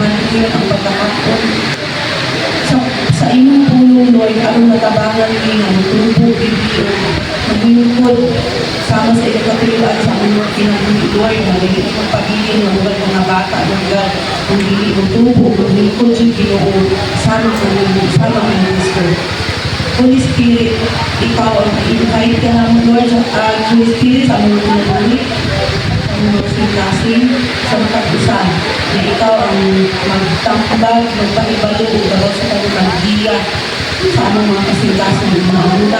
manhir ang pagkakapon. Sa inyong pulong, Lord, aron natabangan ni nga magtubo, bibio, maglingkod, sama sa ilang katuloan sa mga kinabuhi, Lord, na hindi magpagiging ng mga bata, Lord, kung hindi magtubo, maglingkod yung Ginoo, sama ng Kristo. Holy Spirit, ikaw ang invite ka naman, Lord, Holy Spirit, sa mga kinabuhi, sinasin sa matag-usan na ikaw ang magtambag, magpahibalo, daw sa kanyang maghiya sa anong mga kasintasan ng mga una,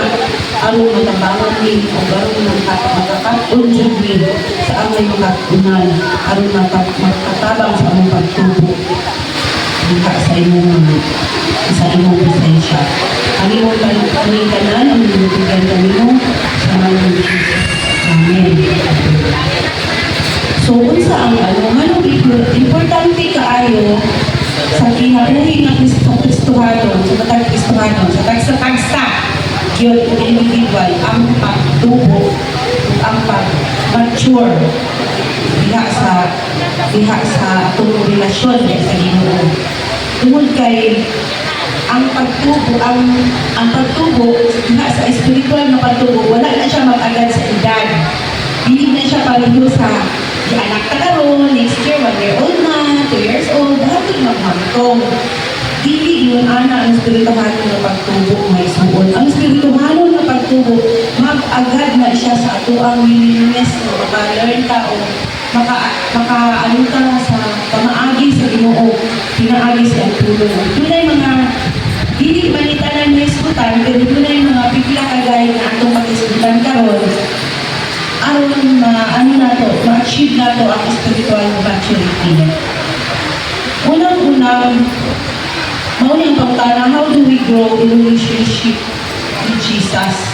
anong matabangan ni o barong ng magkakatun din sa amay magkatunan, anong magkatabang sa among pagtubo sa imong presensya. Ang imong kanan, ang binibigyan kanino sa mga Jesus. Amen. So, unsa ang anong importante kaayo sa kinabuhi nga Kristohanon, sa matag-Kristohanon, sa tagsa-tagsa, yun, individual, ang pagtubo, ang pag-mature, diha sa atong relasyon sa Ginoo. Tungod kay ang pagtubo, diha sa espiritual na pagtubo, wala na siya mag-agad sa edad. Hindi na siya pareho sa anak ka karon, next year, 1 year old na, 2 years old, dapat maghamtong. Dili yun, ang espirituhanon na pagtubo may suon. Ang espirituhanon na pagtubo, mag-agad na siya sa ato ang willingness na maka-learn ka o maka-ano ka sa pamaagi sa Ginoo, pinaagi sa tulong. Tunay mga, dili manitanan na iskutan, pero tunay mga pipila kagay na atong pag-iskutan karon, aron ma-achieve nato ang spiritual maturity. Unang-unang, maunang pangtana, how do we grow in relationship with Jesus?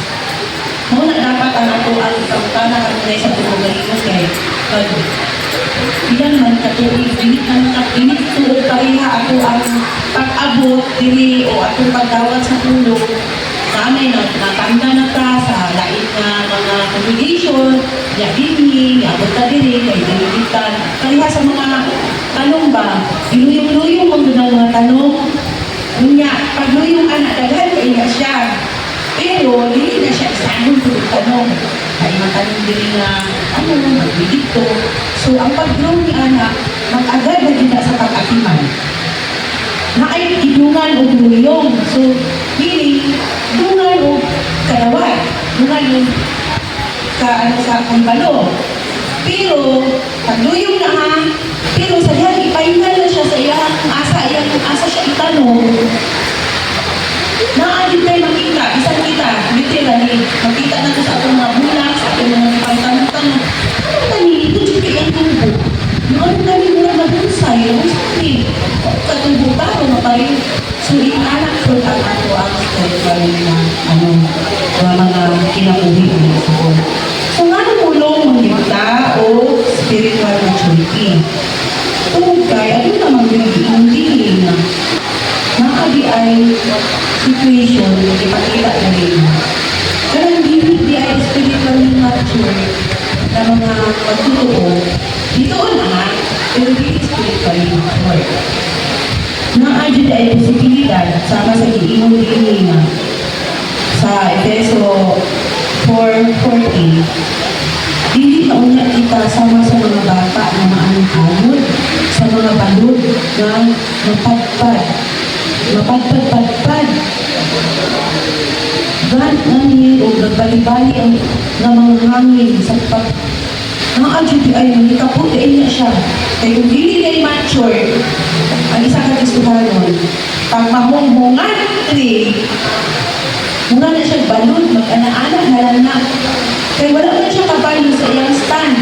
Mauna dapat ang ato ang pangtana kanunay sa tulogalingon kay ilan man katuig, init tuod pareha ato ang pag-abot, dili o atong pagdawat sa tulong. Naamay na nakanda na ta sa lain na mga congregation, yabini, yabot ta diri, kay dilitan. Kaya sa mga tanong ba, iluyong-luyong ang doon mga tanong. Unya, pagluyong anak daghan, kaya nga siya. Pero, hindi na siya isangin kung tanong. Kaya matanong diri nga, magbibigto. So, ang pag-grow ni anak, mag-agad na din sa pag-akiman. Na ay idungan o luyong. So, meaning, dungan o kalawat. Dungan o sa kumbalo. Pero, pagluyong na ha, pero sa diyan, ipahingal na siya sa iyang asa siya itanong. Naadin tayo makita, isang kita, literally, makita na ito sa atong mga bulan, sa atong mga pagtanong-tanong. Ano tani, ito dyan kayang tubo? Ano tani mula mabunsay, mabunsay, katubo ka o maparin. So, anak ko ang ato ang spiritual na mga kinabuhi ulit ko. So, nga tulong magdita o spiritual maturity. Tungkol kaya, ano naman hindi na nakadi ay situation na ipakita na rin. Kaya hindi ay spiritually mature na mga magtutoo. Dito na, pero hindi spiritually mature. Naadyo ay posibilidad sama sa giingong diinina sa Efeso 4:14. Dili na unya kita sama sa mga bata na maanong-anod, sa mga balod na mapagpad. God namin o nagbali-bali ang mga hangin sa mga adjudi ay nagkaputi niya siya. Kaya kung dili ay mature, ang isa ka Kristohanon, pag mahunghungan, muna na siya balod, mag-ana-ana, halana. Kaya wala man siya kabalo sa iyang stand.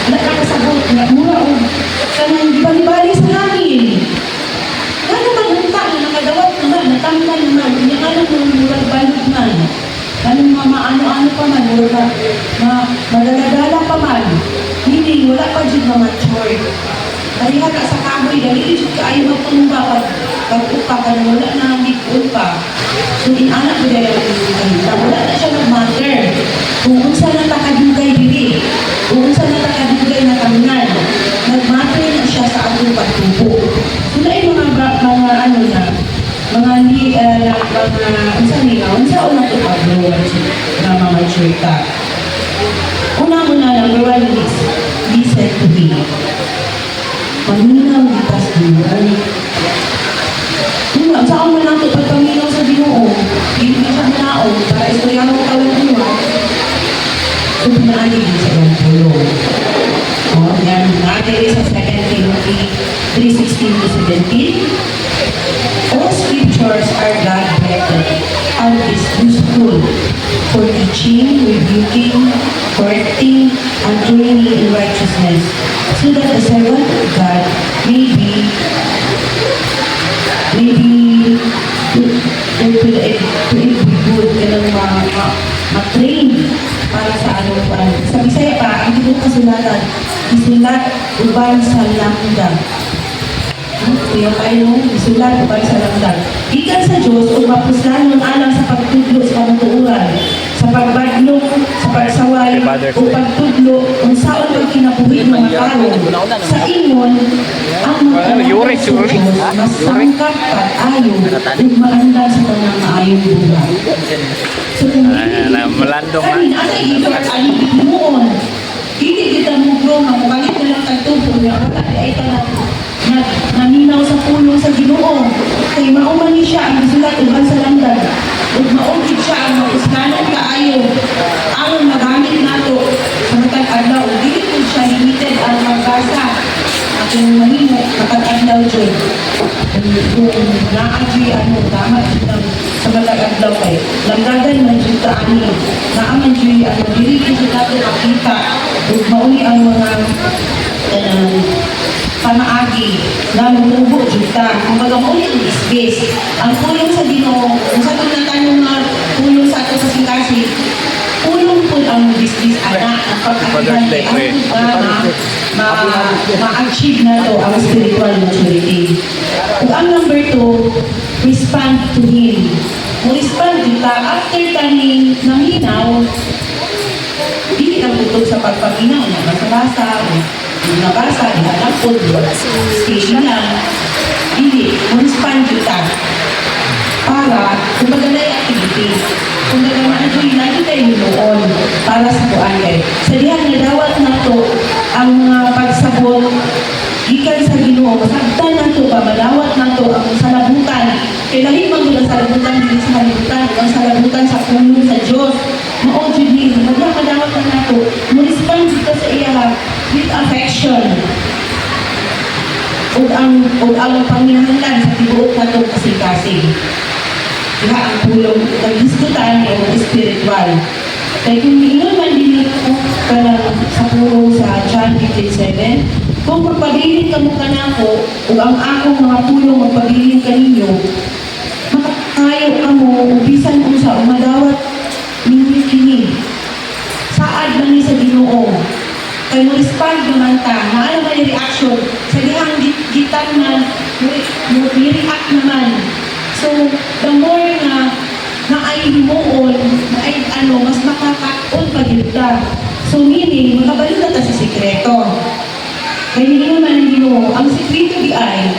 Wala na kasabot, mura o kanang bali-bali sa hangin. Kaya mag-unta na nakadawat naman, natangkan naman, hindi ka lang murag balod man. Anong ano-ano pa man, madala-dala pa man. Hindi, wala pa dyan na mature. Dahil ka sa kaboy, dahil dyan ka ayaw magpumba pag-upa ka na wala na higul pa. So, inanak ko dahil wala na siya mag-matter. Kung unsa na takadugay dili, kung unsa na takadugay na kaminan, nag-matter na siya sa atong pagtubo. unsa nila, unsa una to paglo na mga churta. Una number one is listen to him. Paminaw litas Ginoo. Una, saan man nato pagpaminaw sa Ginoo? Hindi siya manaog para istorya mo kawin mo. So, pinaagi din sa iyong tulong. Yan, natin sa 2 Timothy 3:16 to 17. All scriptures are God-breathed and is useful for teaching, rebuking, correcting, and training in righteousness, so that the servant of God may be good, ganun ma-train para sa ano pa. Sa Bisaya pa, ang ibig kasulatan, isulat uban sa lamdag. Kaya kayo, isulat uban sa lamdag. Ikan sa Diyos, o mapuslanon alang sa pagtudlo sa kamatuuran, sa pagbadlong, sa pagsaway, o pagtudlo, kung saan ang kinabuhi ng tao. Sa ingon, ang mga Diyos, mas sangkat pag-ayo, ug maandar sa tanang maayong buhay. So, Melandong kanina, asa i-effort ang Ginoo. Hindi kita mo bro, mamukalit na lang tagtubo niya. Wala, ay ito na naminaw sa pulong sa Ginoo. Kay mauman siya ang sulat uban sa lamdag. Ug maugid siya ang mauslanan kaayo. Ang magamit nato sa matag adlaw. Dili po siya limited ang magbasa. Atong mahimo matag adlaw jud. Kung naaji tama jud sa matag adlaw kay lamdagan man jud ta ani. Naaman jud dili jud nato makita. Ug mauni ang mga panaagi na mumubo juta. Kung baga mo yung space. Ang pulong sa Ginoo, kung sa itong natanong na pulong sa ato sa singkasi, pulong po ang business anak ang pag-akihan kay ang ma-achieve na to ang spiritual maturity. Kung ang number 2, respond to Him. Kung respond kita, after kaning naminaw, hindi lang tutog sa pagpapinaw na basa-basa, nabasa, ihanapod, station lang, hindi, respond kita para kung magalay activity, kung magalay lagi tayo noon para sa kuan kay. Sa dihan na dawat na to ang pagsabot gikan sa Ginoo, masabtan na to ba, madawat na to ang salabutan. Kaya lahi magmula salabutan din sa salabutan, ang salabutan sa puno sa Diyos. Ma-audio din, madawat na to, mo-respond dito sa iya with affection. O ang panginahanglan sa tibuok na itong kasing-kasing. Kaya ang pulong, nag-diskutan o spiritual. Kaya kung niingon man din ito sa pulong sa John 15:7, kung magpabiling ka mo ka na ako, o ang akong mga pulong magpabiling ka ninyo, makakayo ka mo, ubisan mo sa umadawat ninyo kini. Saad man ni sa Ginoo. Kaya mo respond naman ta, maano ba yung reaction? Sa dihang gitan man, mo react naman. So, the more na ay himuon, na ay mas makakaon pa kita. So, meaning, makabalo na ta sa sikreto. Kaya hindi naman ang Ginoo, ang sikreto di ay,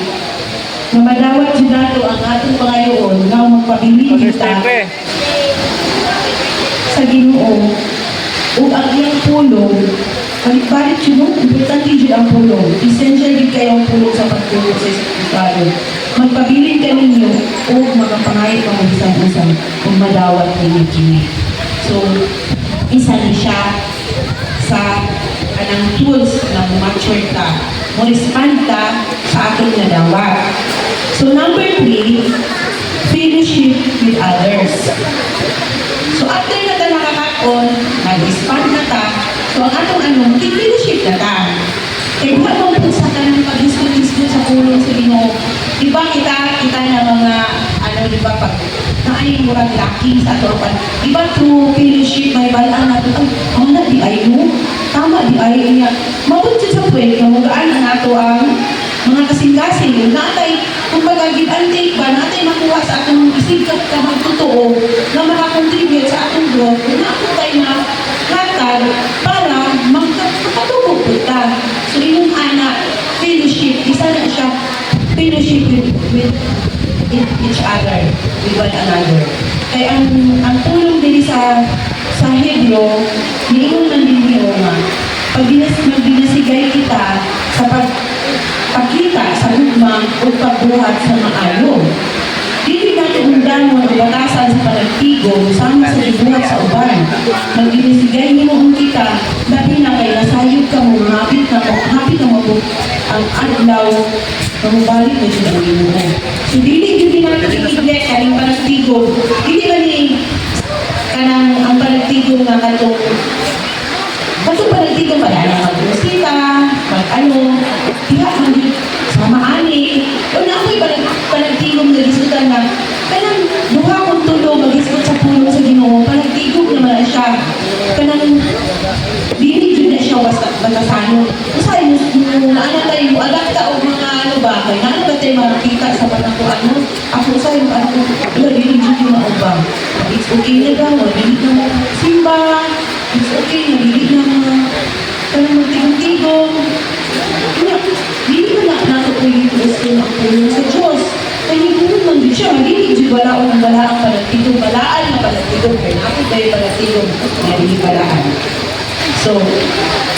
na madawat dyan nato ang atong pangayoon, na magpabiling kita sa Ginoo, o ang iyang pulong, balik-balik yun, importante yun ang pulong. Essential din kayo ang pulong sa pagtulong sa Espiritu. Magpabiling ka ninyo o magpangayot ang isang-isang kung madawat ninyo kini. So, isa na siya sa anang tools na mature ka. Mo-respond ka sa atong nadawat. So, number 3, fellowship with others. So, after na ta nakakakon, nag-respond na ta, so ang atong mag-fellowship na ta. Kaya buhat mong po sa kanang pag-discuss sa pulong sa Ginoo. Diba kita na mga, diba pag naayong murag laki sa ato, diba through fellowship, may balaan na ito, na di ay mo, tama di ay niya. Mabunsin sa puwet, mamugaan na nato ang mga kasing-kasing, natay, kung pag-give-and-take ba, natay makuha sa atong isig ka magtotoo na makakontribute sa atong growth, kung nato tayo na hatag para magkatubog kita. So, yung anak, fellowship, isa na siya, fellowship with each other with one another. Kaya ang tulong din sa Hebro, niingon man din niyo nga, pag binasigay kita sa pagpakita sa ugma o pagbuhat sa maayo. Dili natin undang mo batasan sa panagtigo sama sa gibuhat sa uban. Magbinisigay nimo ang kita, labi na kay nasayod ka mo, hapit na mo ang adlaw na mubalik na siya ang ginoo. So dili gyud natin i-neglect kaning panagtigo. Dili man ni kanang ang panagtigo nga katong panagtigo pa na mag-usita, mag-ano, diha man yun, sama ani. O na ako'y panagtigong nagisutan na, kanang duha kong tulo, mag-isot sa puno sa Ginoo, panagtigong naman na siya. Kanang, dili yun na siya batasano. Usay, naana tayo, alam ka o mga ano ba, kaya naana ba tayo makakita sa panakuan mo? Ako usay, ano, wala, dili yun yung maubang. It's okay na daw, dili na mo simba, it's okay na, dili na mo, kanang magtigong-tigong. Dili ba na nato ko yung gusto ang tulong sa Diyos? Kaya hindi man din siya, hindi di balaon ang balaang panagtigong, balaan na panagtigong, kaya ako tayo panagtigong na hindi balaan. So,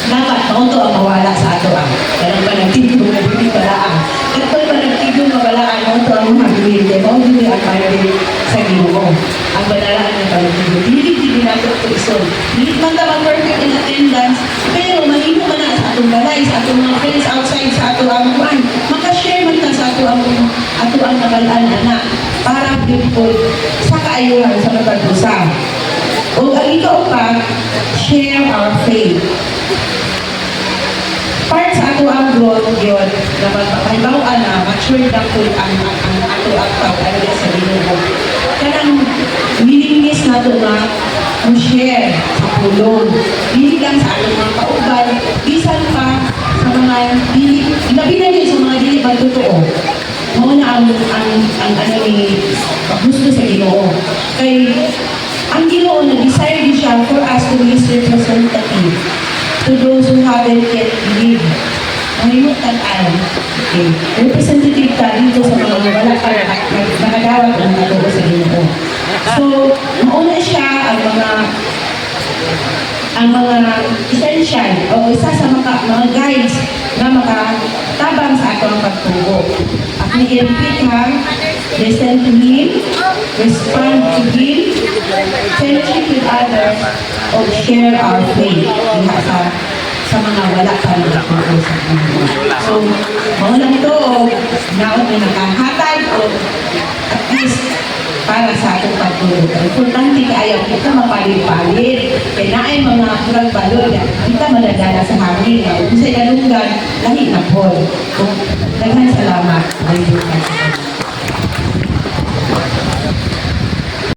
dapat maunto ang mawala sa ato ang kanang panagtigong na hindi balaan. At kung panagtigong na balaan, maunto ang mga gawin, kaya maunto ang panagtigong sa Ginoo. Ang banalaan ng panagtigong, hindi nato ito ison. Hindi man tamang perfect in attendance, pero mahimo man na sa atong balay, sa atong mga friends outside, sa atong amuan, makashare man ta sa atong nabalaan anak para beautiful sa kaayuhan sa kapag-usa. O ang ikaw pa, share our faith. Part sa ato ang growth yun, na magpapahibawaan na mature na po ang ato ang pag-alala sa Ginoo. Kanang willingness na ito na share sa pulong. Hindi lang sa ating mga kauban, bisan pa sa mga labi na yun sa mga dili ba totoo. Mauna ang gusto sa Ginoo. Kay ang Ginoo na-desire din siya for us to be representative to those who haven't yet believed. Mahimutang okay. Representative ka dito sa mga wala ka nakagawag ng totoo sa Ginoo. So, mauna siya ang mga essential o isa sa mga guides na makatabang sa atong pagtubo. At ni-repeat ha, listen to Him, respond to Him, fellowship with others, o share our faith. Diha sa mga wala pa nagtubo sa Ginoo. So, maulang ito o naon na nakahatag o at least para sa atong pagtulog. Importante kayo, kita mapalit-palit. Kaya na ay mga kurang balod, kita madadala sa hangin. Kung sa ilalunggan, lahi na po. Daghang salamat.